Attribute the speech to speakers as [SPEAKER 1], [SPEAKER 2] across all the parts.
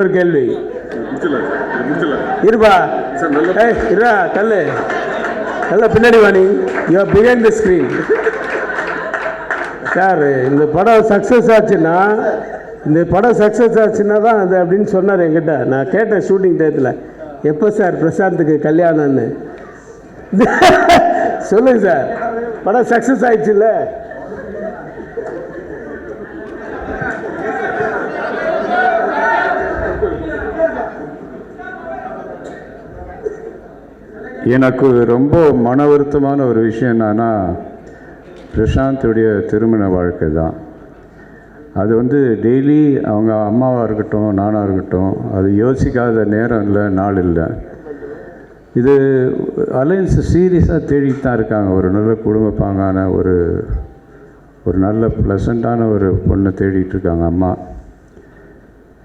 [SPEAKER 1] ஒரு கேள்வி இருப்பா இருடா கல்லு நல்ல பின்னாடி Vani you are behind the screen. Sir இந்த படம் சக்ஸஸ் ஆச்சுன்னா தான் அது அப்படின்னு சொன்னார் என்கிட்ட. நான் கேட்டேன் ஷூட்டிங் டயத்தில், எப்போ சார் பிரசாந்துக்கு கல்யாணம்னு. சொல்லுங்க சார், படம் சக்ஸஸ் ஆயிடுச்சுல்ல?
[SPEAKER 2] எனக்கு ரொம்ப மன வருத்தமான ஒரு விஷயம் என்னன்னா, பிரசாந்துடைய திருமண வாழ்க்கை தான். அது டெய்லி அவங்க அம்மாவாக இருக்கட்டும் நானாக இருக்கட்டும் அது யோசிக்காத நேரம் இல்லை, நாள் இல்லை. இது அலைன்ஸ் சீரியஸாக தேடிட்டு தான் இருக்காங்க. ஒரு நல்ல குடும்ப பாங்கான ஒரு நல்ல ப்ளசண்ட்டான ஒரு பொண்ணை தேடிட்டு இருக்காங்க அம்மா.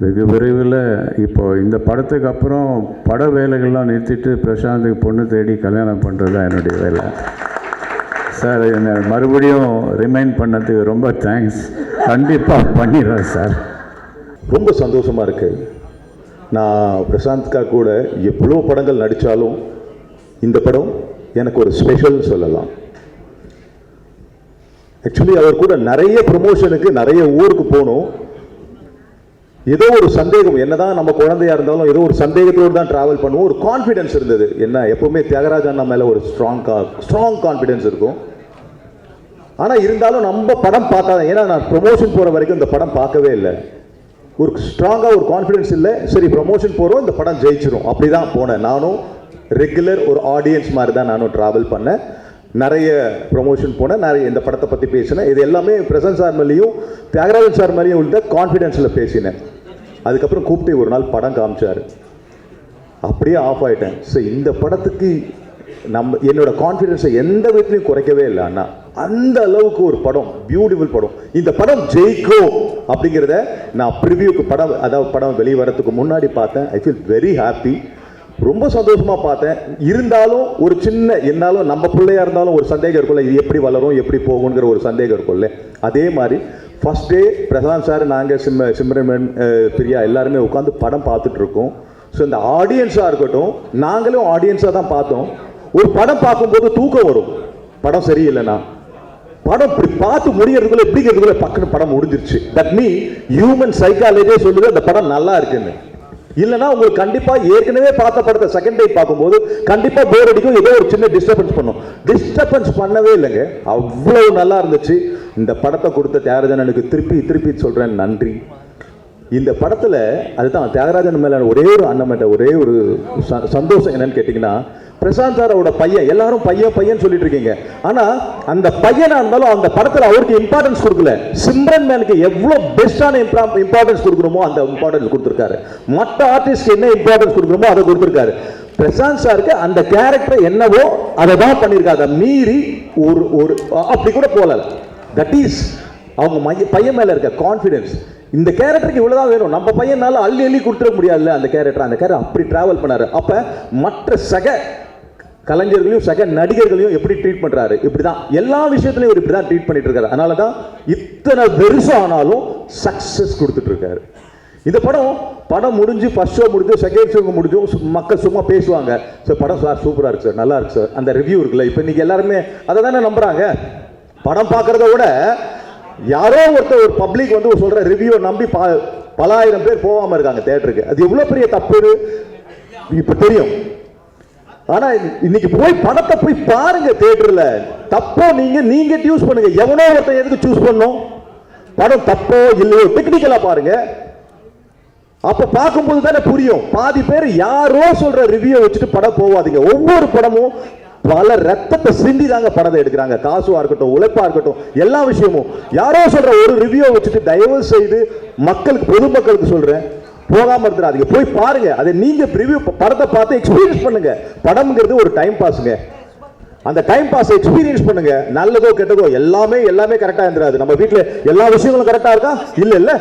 [SPEAKER 2] வெகு விரைவில் இப்போது இந்த படத்துக்கு அப்புறம் பட வேலைகள்லாம் நிறுத்திட்டு பிரசாந்துக்கு பொண்ணு தேடி கல்யாணம் பண்ணுறது தான் என்னுடைய வேலை. சார் என்னை மறுபடியும் ரிமைண்ட் பண்ணதுக்கு ரொம்ப தேங்க்ஸ். கண்டிப்பாக பண்ணிடுறேன் சார்.
[SPEAKER 3] ரொம்ப சந்தோஷமாக இருக்குது. நான் பிரசாந்த்கா கூட எவ்வளோ படங்கள் நடித்தாலும் இந்த படம் எனக்கு ஒரு ஸ்பெஷல் சொல்லலாம். ஆக்சுவலி அவர் கூட நிறைய ப்ரமோஷனுக்கு நிறைய ஊருக்கு போகணும். ஏதோ ஒரு சந்தேகம், என்னதான் நம்ம குழந்தையா இருந்தாலும் ஏதோ ஒரு சந்தேகத்தோடு தான் டிராவல் பண்ணுவோம். ஒரு கான்ஃபிடென்ஸ் இருந்தது. என்ன எப்பவுமே தியாகராஜ் அண்ணா மேலே ஒரு ஸ்ட்ராங் கான்ஃபிடென்ஸ் இருக்கும். ஆனால் இருந்தாலும் நம்ம படம் பார்த்தா, ஏன்னா நான் ப்ரொமோஷன் போகிற வரைக்கும் இந்த படம் பார்க்கவே இல்லை. ஒரு ஸ்ட்ராங்காக ஒரு கான்ஃபிடென்ஸ் இல்லை. சரி ப்ரொமோஷன் போகிறோம், இந்த படம் ஜெயிச்சிரும் அப்படி தான் போனேன். நானும் ரெகுலர் ஒரு ஆடியன்ஸ் மாதிரி தான் நானும் ட்ராவல் பண்ணேன். நிறைய ப்ரொமோஷன் போனேன், நிறைய இந்த படத்தை பற்றி பேசினேன். இது எல்லாமே பிரசன்ட் சார் மேலேயும் தியாகராஜன் சார் மேலேயும் உள்ள கான்ஃபிடென்ஸில் பேசினேன். அதுக்கப்புறம் கூப்பிட்டு ஒரு நாள் படம் காமிச்சார். அப்படியே ஆஃப் ஆகிட்டேன். ஸோ இந்த படத்துக்கு என்னோட கான்ஃபிடென்ஸை எந்த விதத்துலையும் குறைக்கவே இல்லை அண்ணா. அந்த அளவுக்கு ஒரு படம், பியூட்டிஃபுல் படம். இந்த படம் ஜெயிக்கும் அப்படிங்கிறத நான் ப்ரிவியூக்கு படம் வெளியே வரதுக்கு முன்னாடி பார்த்தேன். I feel very happy. ரொம்ப சந்தோஷமாக பார்த்தேன். இருந்தாலும் ஒரு சின்ன, என்னாலும் நம்ம பிள்ளையாக இருந்தாலும் ஒரு சந்தேகம் இருக்கும்ல, இது எப்படி வளரும் எப்படி போகுங்கிற ஒரு சந்தேகம் இருக்கும்ல. அதே மாதிரி ஃபஸ்ட் டே பிரசாந்த் சார், நாங்கள் சிம்ரன் பிரியா எல்லாருமே உட்காந்து படம் பார்த்துட்ருக்கோம். ஸோ இந்த ஆடியன்ஸாக இருக்கட்டும், நாங்களும் ஆடியன்ஸாக தான் பார்த்தோம். ஒரு படம் பார்க்கும்போது தூக்கம் வரும், படம் சரியில்லைன்னா. படம் இப்படி பார்த்து முடியறதுக்குள்ள எப்படிங்கிறதுக்குள்ள பக்கத்து படம் முடிஞ்சிருச்சு. தட் மீன் ஹியூமன் சைக்காலஜியே சொல்லுது அந்த படம் நல்லா இருக்குன்னு. இல்லைன்னா உங்களுக்கு கண்டிப்பாக ஏற்கனவே பார்த்த படத்தை செகண்ட் டைம் பார்க்கும்போது கண்டிப்பாக போர் அடிக்கும், ஏதோ ஒரு சின்ன டிஸ்டர்பன்ஸ் பண்ணும். டிஸ்டர்பன்ஸ் பண்ணவே இல்லைங்க, அவ்வளவு நல்லா இருந்துச்சு. இந்த படத்தை கொடுத்த தியாகராஜனுக்கு திருப்பி சொல்கிறேன் நன்றி. இந்த படத்தில் அதுதான் தியாகராஜன் மேலே ஒரே ஒரு அண்ணன் ஒரே ஒரு சந்தோஷம் என்னன்னு கேட்டிங்கன்னா, பிரசாந்த் சாரோட பையன், எல்லாரும் பையன் சொல்லிட்டு இருக்கீங்க. ஆனா அந்த பையனா இருந்தாலும் அந்த படத்துல அவருக்கு இம்பார்ட்டன்ஸ் கொடுக்கல. சிம்ரன் மேனுக்கு எவ்வளவு பெஸ்டான இம்பார்ட்டன்ஸ் கொடுக்கணுமோ அந்த இம்பார்ட்டன்ஸ் கொடுத்திருக்காரு. மற்ற ஆர்டிஸ்ட் என்ன இம்பார்ட்டன்ஸ் கொடுக்கணுமோ அதை கொடுத்திருக்காரு. பிரசாந்த் சாருக்கு அந்த கேரக்டர் என்னவோ அதை தான் பண்ணியிருக்காரு. மீறி ஒரு அப்படி கூட போல. தட் இஸ் அவங்க பையன் மேல இருக்க கான்ஃபிடன்ஸ். இந்த கேரக்டருக்கு இவ்வளவுதான் வேணும், நம்ம பையனால அள்ளி கொடுத்துட முடியாதுல்ல அந்த கேரக்டர் அப்படி டிராவல் பண்ணாரு. அப்ப மற்ற சக கலைஞர்களையும் சக நடிகர்களையும் எப்படி ட்ரீட் பண்றாரு, இப்படிதான் எல்லா விஷயத்திலையும் ஒரு இப்படிதான் ட்ரீட் பண்ணிட்டு இருக்காரு. அதனாலதான் இத்தனை பெருசா ஆனாலும் சக்சஸ் கொடுத்துட்டு இருக்காரு. இந்த படம் முடிஞ்சு ஃபர்ஸ்ட் ஷோ முடிஞ்சு செகண்ட் ஷோ முடிஞ்சும் மக்கள் சும்மா பேசுவாங்க, சார் படம் சார் சூப்பரா இருக்கு சார், நல்லா இருக்கு சார், அந்த ரிவ்யூ இருக்குல்ல. இப்போ இன்னைக்கு எல்லாருமே அதை தானே நம்புறாங்க. படம் பார்க்கறத விட யாரோ ஒருத்தர் ஒரு பப்ளிக் சொல்ற ரிவ்யூ நம்பி பல ஆயிரம் பேர் போகாம இருக்காங்க தியேட்டருக்கு. அது எவ்வளவு பெரிய தப்பு இப்ப தெரியும். ஆனா இன்னைக்கு போய் படத்தை போய் பாருங்க தியேட்டர்ல. தப்போ நீங்க சூஸ் பண்ணுங்க. எவனோ ஒருத்தன் எதுக்கு சூஸ் பண்ணும்? படம் தப்போ இல்லையோ டெக்னிக்கலா பாருங்க. அப்ப பார்க்கும்போது தானே புரியும். பாதி பேர் யாரோ சொல்ற ரிவ்யூ வச்சுட்டு படம் போவாதீங்க. ஒவ்வொரு படமும் பல ரத்தத்தை சிந்தி தாங்க படத்தை எடுக்கிறாங்க. காசுவா இருக்கட்டும், உழைப்பா இருக்கட்டும், எல்லா விஷயமும் யாரோ சொல்ற ஒரு ரிவ்யூ வச்சுட்டு தயவு செய்து மக்களுக்கு, பொதுமக்களுக்கு சொல்றேன், போகாம இருந்துடாதீங்க. போய் பாருங்க. அதை நீங்க ரிவ்யூ படத்தை பார்த்து எக்ஸ்பீரியன்ஸ் பண்ணுங்க. படம்ங்கிறது ஒரு டைம் பாஸ்ங்க. அந்த டைம் பாஸ் எக்ஸ்பீரியன்ஸ் பண்ணுங்க. நல்லதோ கெட்டதோ எல்லாமே கரெக்டா இருந்துடாது. நம்ம வீட்டுல எல்லா விஷயங்களும் கரெக்டா இருக்கா? இல்ல.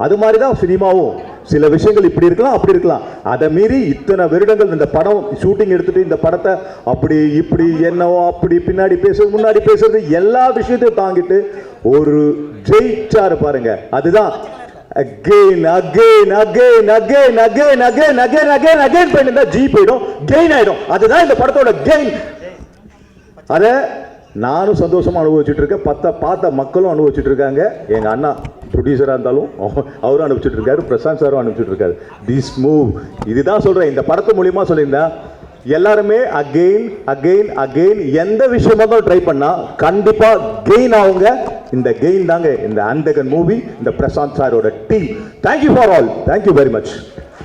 [SPEAKER 3] அது மாதிரிதான் சினிமாவும். சில விஷயங்கள் இப்படி இருக்கலாம், அப்படி இருக்கலாம். அதை மீறி இத்தனை வருடங்கள் இந்த படம் ஷூட்டிங் எடுத்துட்டு இந்த படத்தை அப்படி இப்படி என்னவோ அப்படி பின்னாடி பேசுறது முன்னாடி பேசுறது எல்லா விஷயத்தையும் தாங்கிட்டு ஒரு ஜெயிச்சாரு பாருங்க. அதுதான் again again again again again again again again again பண்ணிருந்தா ஜி போயிடும், கெயின் ஆயிடும். அதுதான் இந்த படத்தோட கெயின். அத நானும் சந்தோஷமா அனுபவிச்சுட்டு இருக்கேன், பார்த்த மக்களும் அனுபவிச்சுட்டு இருக்காங்க. எங்க அண்ணா ப்ரொடியூசரா இருந்தாலும் அவரும் அனுப்பிச்சுட்டு இருக்காரு, பிரசாந்த் சாரும் அனுப்பிச்சுட்டு இருக்காரு. திஸ் மூவ், இதுதான் சொல்றேன். இந்த படத்து மூலியமா சொல்லியிருந்தா எல்லாருமே அகெயின் அகெயின் அகெயின் எந்த விஷயமா தான் ட்ரை பண்ணா கண்டிப்பா கெயின் ஆகுங்க. இந்த கெயின் தாங்க இந்த அந்தகன் மூவி, இந்த பிரசாந்த் சாரோட team. Thank you for all, thank you very much.